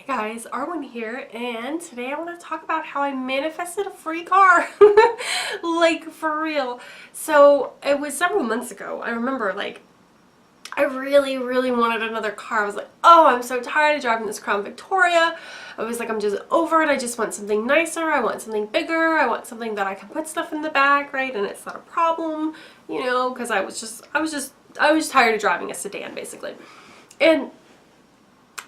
Guys, Arwen here, and today I want to talk about how I manifested a free car. Like, for real. So, it was several months ago. I remember, I really, really wanted another car. I was like, oh, I'm so tired of driving this Crown Victoria. I was like, I'm just over it. I just want something nicer. I want something bigger. I want something that I can put stuff in the back, right? And it's not a problem, because I was tired of driving a sedan, basically. And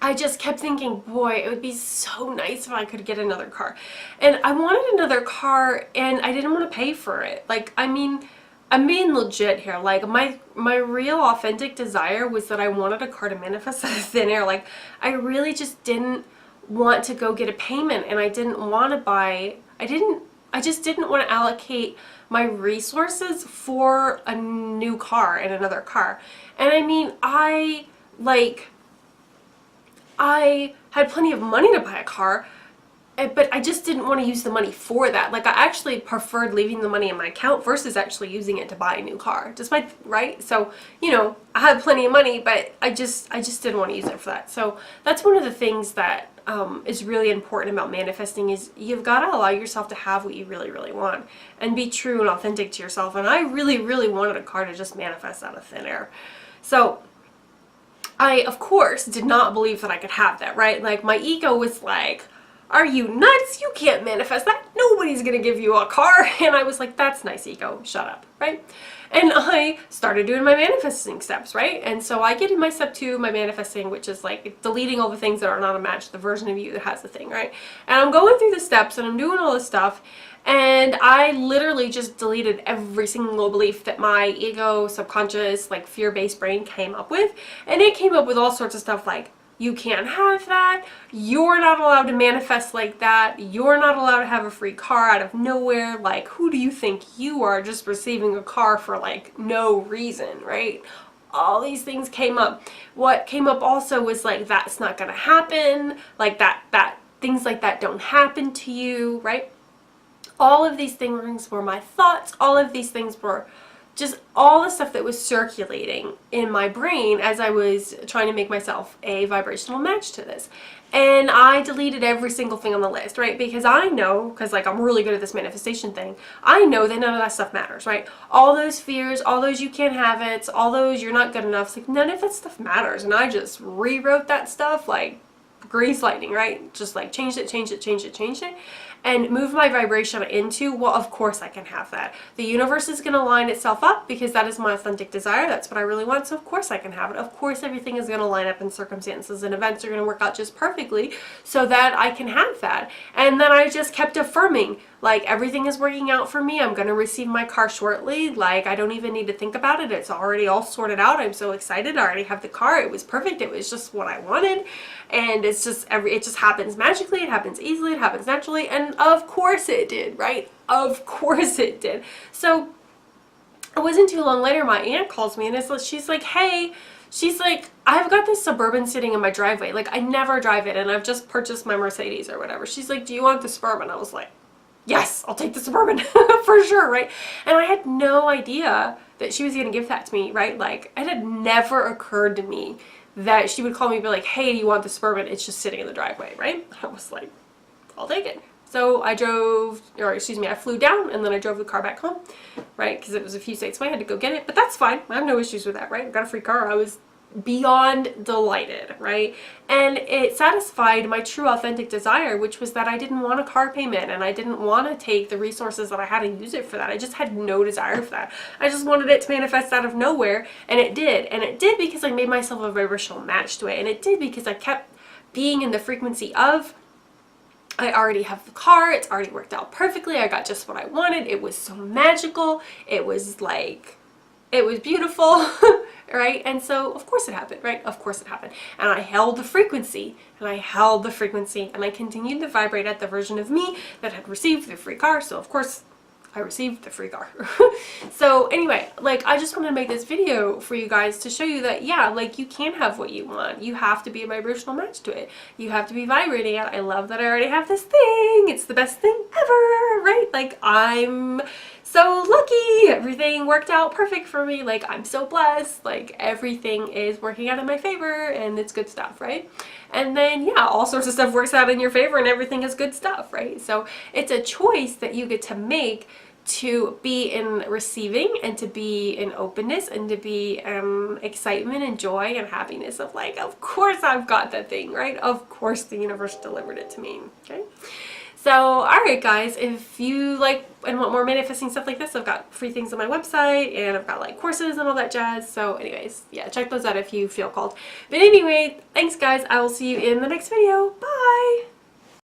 I just kept thinking, boy, it would be so nice if I could get another car. And I wanted another car and I didn't want to pay for it. I'm being legit here. Like, my real authentic desire was that I wanted a car to manifest out of thin air. Like, I really just didn't want to go get a payment, and I didn't want to buy, I just didn't want to allocate my resources for a new car and another car. And I mean, I had plenty of money to buy a car, but I just didn't want to use the money for that. Like, I actually preferred leaving the money in my account versus actually using it to buy a new car. Right? So, I had plenty of money, but I just didn't want to use it for that. So that's one of the things that is really important about manifesting, is you've got to allow yourself to have what you really, really want and be true and authentic to yourself. And I really, really wanted a car to just manifest out of thin air. So I, of course, did not believe that I could have that, right? Like, my ego was like, are you nuts? You can't manifest that. Nobody's gonna give you a car. And I was like, that's nice, ego. Shut up, right? And I started doing my manifesting steps, right? And so I get in my step 2, my manifesting, which is like deleting all the things that are not a match, the version of you that has the thing, right? And I'm going through the steps and I'm doing all this stuff. And I literally just deleted every single belief that my ego, subconscious, like fear-based brain came up with. And it came up with all sorts of stuff like, you can't have that, you're not allowed to manifest like that, you're not allowed to have a free car out of nowhere, like, who do you think you are, just receiving a car for like no reason, right? All these things came up. What came up also was like, that's not gonna happen, like that things like that don't happen to you, right? All of these things were my thoughts. All of these things were just all the stuff that was circulating in my brain as I was trying to make myself a vibrational match to this. And I deleted every single thing on the list, right? Because I know, because like I'm really good at this manifestation thing, I know that none of that stuff matters, right? All those fears, all those you can't have it, all those you're not good enough, it's like none of that stuff matters. And I just rewrote that stuff like grease lightning, right? Just like changed it, and moved my vibration into, well, of course I can have that. The universe is going to line itself up because that is my authentic desire. That's what I really want. So of course I can have it. Of course everything is going to line up and circumstances and events are going to work out just perfectly so that I can have that. And then I just kept affirming, like, everything is working out for me. I'm going to receive my car shortly. Like, I don't even need to think about it. It's already all sorted out. I'm so excited. I already have the car. It was perfect. It was just what I wanted. And it's just it just happens magically. It happens easily. It happens naturally. And of course it did, right? Of course it did. So it wasn't too long later, my aunt calls me and she's like, hey, she's like, I've got this Suburban sitting in my driveway. Like, I never drive it and I've just purchased my Mercedes or whatever. She's like, do you want the Suburban? I was like, yes, I'll take the Suburban for sure, right? And I had no idea that she was going to give that to me, right? Like, it had never occurred to me that she would call me and be like, hey, do you want the Suburban? It's just sitting in the driveway, right? I was like, I'll take it. So I flew down and then I drove the car back home, right? Because it was a few states away. I had to go get it, but that's fine. I have no issues with that, right? I got a free car. I was beyond delighted, right? And it satisfied my true authentic desire, which was that I didn't want a car payment and I didn't want to take the resources that I had and use it for that. I just had no desire for that. I just wanted it to manifest out of nowhere, and it did. And it did because I made myself a vibrational match to it. And it did because I kept being in the frequency of, I already have the car, it's already worked out perfectly, I got just what I wanted, it was so magical, it was like, it was beautiful, right? And so, of course it happened, right? Of course it happened. And I held the frequency, and I held the frequency, and I continued to vibrate at the version of me that had received the free car, so of course I received the free car. So anyway, like, I just wanted to make this video for you guys to show you that, yeah, like, you can have what you want. You have to be a vibrational match to it. You have to be vibrating it. I love that I already have this thing. It's the best thing ever, right? Like, I'm so lucky. Everything worked out perfect for me. Like, I'm so blessed. Like, everything is working out in my favor and it's good stuff, right? And then, yeah, all sorts of stuff works out in your favor and everything is good stuff, right? So it's a choice that you get to make to be in receiving and to be in openness and to be excitement and joy and happiness of like, of course I've got that thing, right? Of course the universe delivered it to me, okay? So, alright guys, if you like and want more manifesting stuff like this, I've got free things on my website and I've got like courses and all that jazz. So anyways, yeah, check those out if you feel called. But anyway, thanks guys. I will see you in the next video. Bye!